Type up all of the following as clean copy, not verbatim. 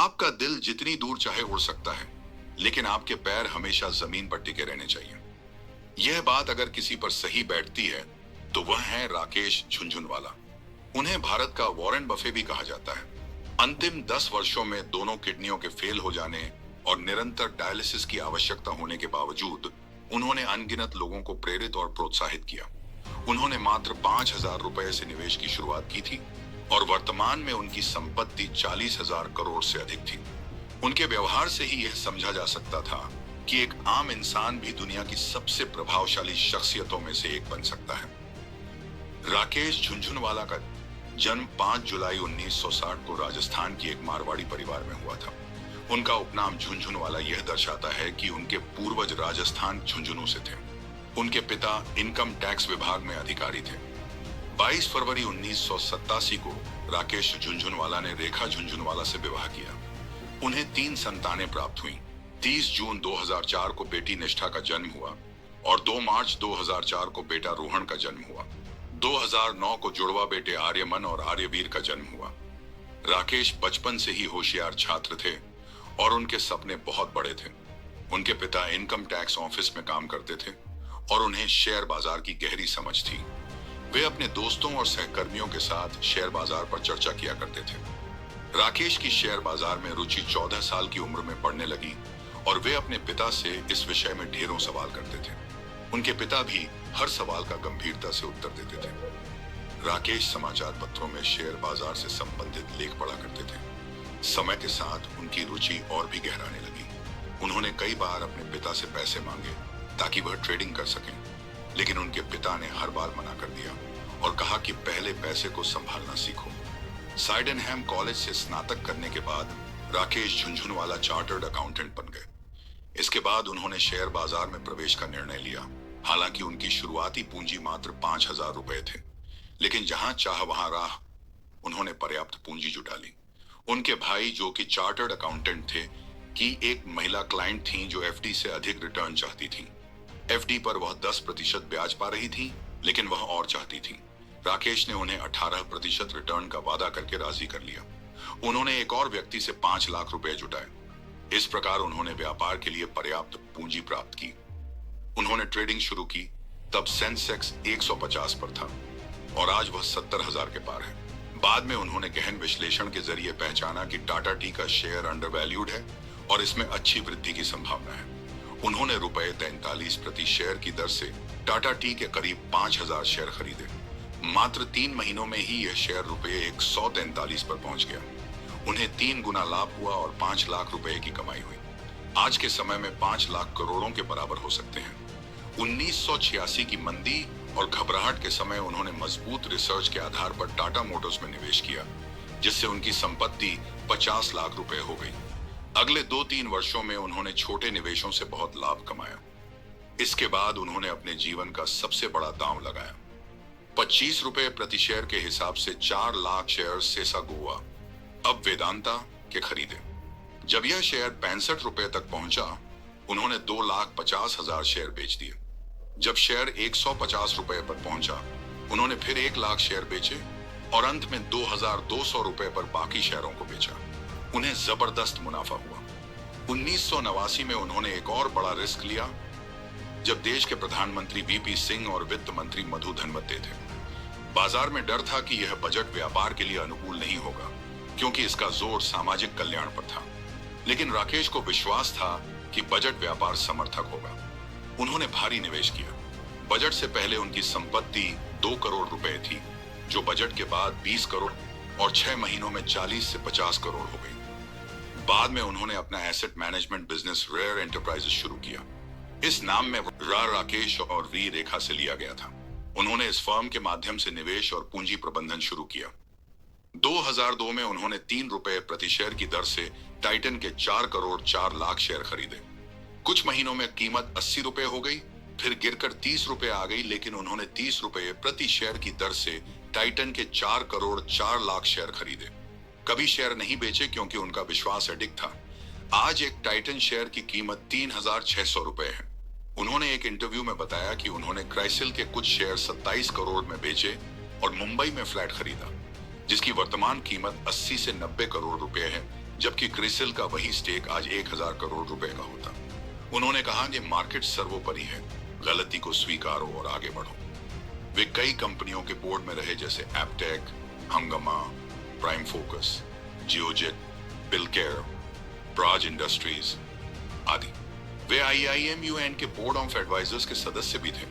आपका दिल जितनी दूर चाहे उड़ सकता है, लेकिन आपके पैर हमेशा जमीन पर टिके रहने चाहिए। यह बात अगर किसी पर सही बैठती है तो वह है राकेश झुनझुनवाला। उन्हें भारत का वॉरेन बफे भी कहा जाता है। अंतिम 10 वर्षों में दोनों किडनियों के फेल हो जाने और निरंतर डायलिसिस की आवश्यकता होने के बावजूद उन्होंने अनगिनत लोगों को प्रेरित और प्रोत्साहित किया। उन्होंने मात्र 5,000 रुपए से निवेश की शुरुआत की थी और वर्तमान में उनकी संपत्ति 40,000 करोड़ से अधिक थी। उनके व्यवहार से ही यह समझा जा सकता था कि एक आम इंसान भी दुनिया की सबसे प्रभावशाली शख्सियतों में से एक बन सकता है। राकेश झुनझुनवाला का जन्म 5 जुलाई 1960 को राजस्थान की एक मारवाड़ी परिवार में हुआ था। उनका उपनाम झुनझुनवाला यह दर्शाता है कि उनके पूर्वज राजस्थान झुंझुनू से थे। उनके पिता इनकम टैक्स विभाग में अधिकारी थे। 22 फरवरी 1987 को राकेश झुनझुनवाला ने रेखा झुनझुनवाला से विवाह किया। उन्हें 3 संतानें प्राप्त हुईं। 30 जून 2004 को बेटी निष्ठा का जन्म हुआ और 2 मार्च 2004 को बेटा रोहन का जन्म हुआ। 2009 को जुड़वा बेटे आर्यमन और आर्यवीर का जन्म हुआ। राकेश बचपन से ही होशियार छात्र थे और उनके सपने बहुत बड़े थे। उनके पिता इनकम टैक्स ऑफिस में काम करते थे और उन्हें शेयर बाजार की गहरी समझ थी। वे अपने दोस्तों और सहकर्मियों के साथ शेयर बाजार पर चर्चा किया करते थे। राकेश की शेयर बाजार में रुचि 14 साल की उम्र में पड़ने लगी और वे अपने पिता से इस विषय में ढेरों सवाल करते थे। उनके पिता भी हर सवाल का गंभीरता से उत्तर देते थे। राकेश समाचार पत्रों में शेयर बाजार से संबंधित लेख पढ़ा करते थे। समय के साथ उनकी रुचि और भी गहराने लगी। उन्होंने कई बार अपने पिता से पैसे मांगे ताकि वह ट्रेडिंग कर सकें, लेकिन उनके पिता ने हर बार मना कर दिया और कहा कि पहले पैसे को संभालना सीखो। साइडेनहैम कॉलेज से स्नातक करने के बाद राकेश झुनझुनवाला चार्टर्ड अकाउंटेंट बन गए। इसके बाद उन्होंने शेयर बाजार में प्रवेश का निर्णय लिया। हालांकि उनकी शुरुआती पूंजी मात्र 5,000 रुपए थे, लेकिन जहां चाह वहां राह, उन्होंने पर्याप्त पूंजी जुटा ली। उनके भाई, जो कि चार्टर्ड अकाउंटेंट थे, की एक महिला क्लाइंट थी जो एफडी से अधिक रिटर्न चाहती थी। एफडी पर वह 10% ब्याज पा रही थी, लेकिन वह और चाहती थी। राकेश ने उन्हें 18% रिटर्न का वादा करके राजी कर लिया। उन्होंने एक और व्यक्ति से 5 लाख रुपए जुटाए। इस प्रकार उन्होंने व्यापार के लिए पर्याप्त पूंजी प्राप्त की। उन्होंने ट्रेडिंग शुरू की, तब सेंसेक्स 150 पर था और आज वह 70,000 के पार है। बाद में उन्होंने गहन विश्लेषण के जरिए पहचाना कि टाटा टी का शेयर अंडरवैल्यूड है और इसमें अच्छी वृद्धि की संभावना है। उन्होंने रुपए 43 प्रति शेयर की दर से टाटा टी के करीब 5,000 शेयर खरीदे। मात्र 3 महीनों में ही यह शेयर रुपए 143 पर पहुंच गया। उन्हें 3 गुना लाभ हुआ और 5 लाख रुपए की कमाई हुई। आज के समय में 5 लाख करोड़ों के बराबर हो सकते हैं। 1986 की मंदी और घबराहट के समय उन्होंने मजबूत रिसर्च के आधार पर टाटा मोटर्स में निवेश किया, जिससे उनकी संपत्ति 50 लाख रुपए हो गई। अगले 2-3 वर्षों में उन्होंने छोटे निवेशों से बहुत लाभ कमाया। इसके बाद उन्होंने अपने जीवन का सबसे बड़ा दांव लगाया। 25 रुपए प्रति शेयर के हिसाब से 4 लाख शेयर सेसागोवा, अब वेदांता, के खरीदे। जब यह शेयर 65 रुपए तक पहुंचा, उन्होंने 2,50,000 शेयर बेच दिए। जब शेयर 150 रुपए पर पहुंचा, उन्होंने फिर 1 लाख शेयर बेचे और अंत में 2,200 रुपए पर बाकी शेयरों को बेचा। उन्हें जबरदस्त मुनाफा हुआ। 1989 में उन्होंने एक और बड़ा रिस्क लिया, जब देश के प्रधानमंत्री वीपी सिंह और वित्त मंत्री मधु धनवते थे। बाजार में डर था कि यह बजट व्यापार के लिए अनुकूल नहीं होगा, क्योंकि इसका जोर सामाजिक कल्याण पर था। लेकिन राकेश को विश्वास था कि बजट व्यापार समर्थक होगा। उन्होंने भारी निवेश किया। बजट से पहले उनकी संपत्ति 2 करोड़ रुपए थी, जो बजट के बाद 20 करोड़ और 6 महीनों में 40 से 50 करोड़ हो गई। बाद में उन्होंने अपना asset management business rare enterprises शुरू किया। इस नाम में राकेश और वी रेखा से लिया गया था। उन्होंने इस फर्म के माध्यम से निवेश और पूंजी प्रबंधन शुरू किया। 2002 में उन्होंने 3 रुपए प्रति शेयर की दर से टाइटन के 4 करोड़ 4 लाख शेयर खरीदे। कुछ महीनों में कीमत 80 रुपए हो गई, फिर गिरकर 30 रुपए आ गई, लेकिन उन्होंने 30 रुपए प्रति शेयर की दर से टाइटन के 4 करोड़ 4 लाख शेयर खरीदे। कभी शेयर नहीं बेचे क्योंकि उनका विश्वास अडिग था। आज एक टाइटन शेयर की कीमत 3,600 रुपए है। उन्होंने एक इंटरव्यू में बताया कि उन्होंने क्राइसिल के कुछ शेयर 27 करोड़ में बेचे और मुंबई में फ्लैट खरीदा, जिसकी वर्तमान कीमत 80 से 90 करोड़ रुपए है, जबकि क्रिसिल का वही स्टेक आज 1000 करोड़ रुपए का होता। उन्होंने कहा कि मार्केट सर्वोपरि है, गलती को स्वीकारो और आगे बढ़ो। वे कई कंपनियों के बोर्ड में रहे, जैसे एपटेक, हंगामा, प्राइम फोकस, जियोजेट, बिलकेयर, ब्राज इंडस्ट्रीज आदि। वे IIMUN के बोर्ड ऑफ एडवाइजर्स के सदस्य भी थे।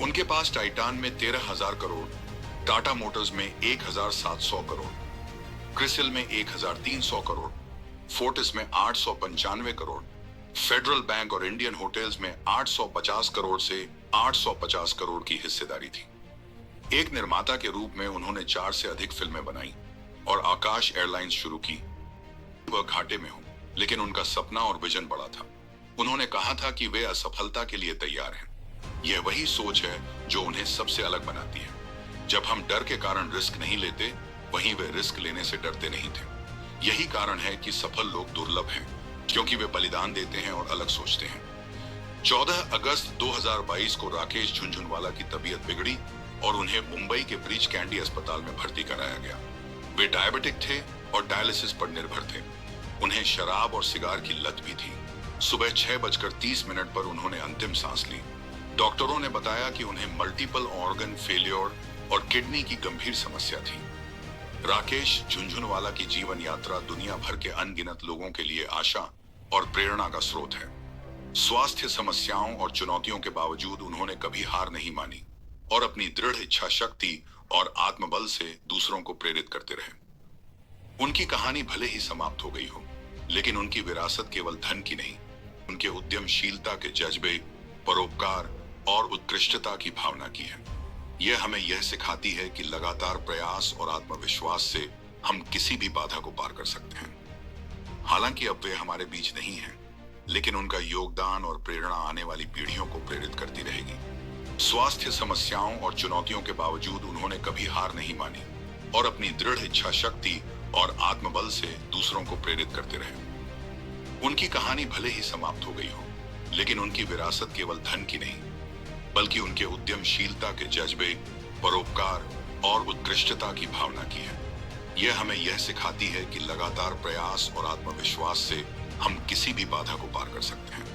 उनके पास टाइटान में 13,000 करोड़, टाटा मोटर्स में 1,700 करोड़, क्रिसिल में 1,300 करोड़, फोर्टिस में 895 करोड़, फेडरल बैंक और इंडियन होटल्स में 850 करोड़ से 850 करोड़ की हिस्सेदारी थी। एक निर्माता के रूप में उन्होंने 4 से अधिक फिल्में बनाई और आकाश एयरलाइंस शुरू की। वह घाटे में हो, लेकिन उनका सपना और विजन बड़ा था। उन्होंने कहा था कि वे असफलता के लिए तैयार हैं। यह वही सोच है जो उन्हें सबसे अलग बनाती है। जब हम डर के कारण रिस्क नहीं लेते, वहीं वे रिस्क लेने से डरते नहीं थे। यही कारण है कि सफल लोग दुर्लभ हैं, क्योंकि वे बलिदान देते हैं और अलग सोचते हैं। 14 अगस्त 2022 को राकेश झुनझुनवाला की तबीयत बिगड़ी और उन्हें मुंबई के ब्रीच कैंडी अस्पताल में भर्ती कराया गया। वे डायबिटिक थे और डायलिसिस पर निर्भर थे। उन्हें शराब और सिगार की लत भी थी। सुबह 6:30 पर उन्होंने अंतिम सांस ली। डॉक्टरों ने बताया कि उन्हें मल्टीपल ऑर्गन फेलियर और किडनी की गंभीर समस्या थी। राकेश झुनझुनवाला की जीवन यात्रा दुनिया भर के अनगिनत लोगों के लिए आशा और प्रेरणा का स्रोत है। स्वास्थ्य समस्याओं और चुनौतियों के बावजूद उन्होंने कभी हार नहीं मानी और अपनी दृढ़ इच्छा शक्ति और आत्मबल से दूसरों को प्रेरित करते रहे। उनकी कहानी भले ही समाप्त हो गई हो, लेकिन उनकी विरासत केवल धन की नहीं, उनके उद्यमशीलता के जज्बे, परोपकार और उत्कृष्टता की भावना की है। यह हमें यह सिखाती है कि लगातार प्रयास और आत्मविश्वास से हम किसी भी बाधा को पार कर सकते हैं। हालांकि अब वे हमारे बीच नहीं हैं, लेकिन उनका योगदान और प्रेरणा आने वाली पीढ़ियों को प्रेरित करती रहेगी। स्वास्थ्य समस्याओं और चुनौतियों के बावजूद उन्होंने कभी हार नहीं मानी और अपनी दृढ़ इच्छा शक्ति और आत्मबल से दूसरों को प्रेरित करते रहे। उनकी कहानी भले ही समाप्त हो गई हो, लेकिन उनकी विरासत केवल धन की नहीं, बल्कि उनके उद्यमशीलता के जज्बे, परोपकार और उत्कृष्टता की भावना की है। यह हमें यह सिखाती है कि लगातार प्रयास और आत्मविश्वास से हम किसी भी बाधा को पार कर सकते हैं।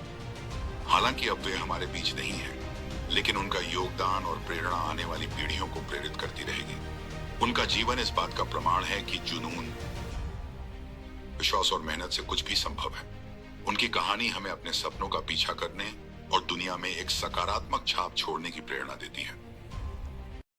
हालांकि अब वे हमारे बीच नहीं हैं, लेकिन उनका योगदान और प्रेरणा आने वाली पीढ़ियों को प्रेरित करती रहेगी। उनका जीवन इस बात का प्रमाण है कि जुनून, विश्वास और मेहनत से कुछ भी संभव है। उनकी कहानी हमें अपने सपनों का पीछा करने और दुनिया में एक सकारात्मक छाप छोड़ने की प्रेरणा देती है।